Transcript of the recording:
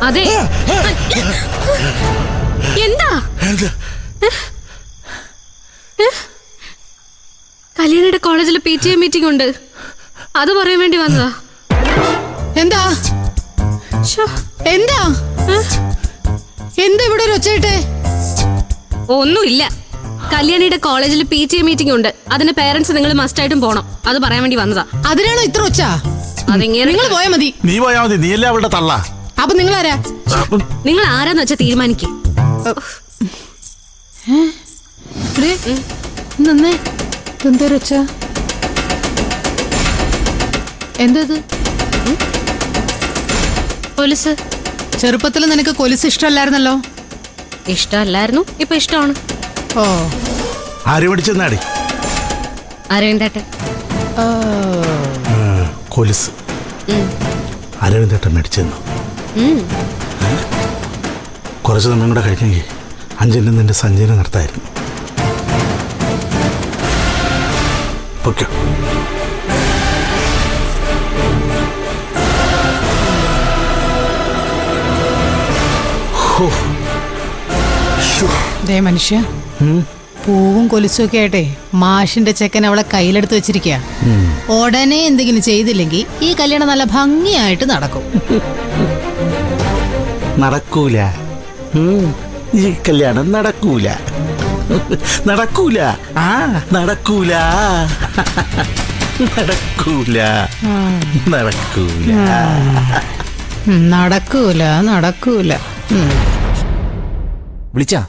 അതെ. എന്താ കല്യാണിയുടെ കോളേജിൽ PTA മീറ്റിംഗ് ഉണ്ട്, അത് പറയാൻ വേണ്ടി വന്നതാ. എന്താ എന്താ എന്താ ഇവിടെ ഒരു ഒച്ചയിട്ടെ? ഒന്നുമില്ല, കല്യാണിയുടെ കോളേജിൽ PTA മീറ്റിംഗ് ഉണ്ട്, അതിന് പേരൻസ് നിങ്ങൾ മസ്റ്റായിട്ടും പോണം, അത് പറയാൻ വേണ്ടി വന്നതാ. അതിനാണോ ഇത്ര ഒച്ച? അതെങ്ങനെ? നിങ്ങൾ പോയാ മതി. നീ പോയാ മതി, നീയല്ലേ അവളുടെ തള്ള. അപ്പൊ നിങ്ങൾ ആരാ? നിങ്ങൾ ആരാന്ന് വെച്ചാ തീരുമാനിക്കേ. നിന്നേ, എന്തൊരൊച്ച? എന്തത്? പോലീസ്. ചെറുപ്പത്തിൽ നിനക്ക് കൊലുസ് ഇഷ്ടമല്ലായിരുന്നല്ലോ? ഇഷ്ടമല്ലായിരുന്നു, ഇപ്പൊ ഇഷ്ടമാണ്. ഓ, ആര് പിടിച്ചെന്നാടി? അരവിന്ദേട്ടൻ. കൊലുസ് അരവിന്ദേട്ടൻ മേടിച്ചെന്നു. കുറച്ച് സമയം കൂടെ കഴിഞ്ഞെങ്കിൽ അഞ്ചിന് നിന്റെ സഞ്ചയനം നടത്തായിരുന്നു. പൊയ്ക്കോ. ദേ മനുഷ്യ, പൂവും കൊലുസും ഒക്കെ ആയിട്ടെ മാഷിന്റെ ചെക്കൻ അവളെ കയ്യിലെടുത്ത് വെച്ചിരിക്കുക. ഉടനെ എന്തെങ്കിലും ചെയ്തില്ലെങ്കിൽ ഈ കല്യാണം നല്ല ഭംഗിയായിട്ട് നടക്കും. നടക്കൂല, ഈ കല്യാണം നടക്കൂല, നടക്കൂല, നടക്കൂല, നടക്കൂല, നടക്കൂല, നടക്കൂല, നടക്കൂല. വിളിച്ചാ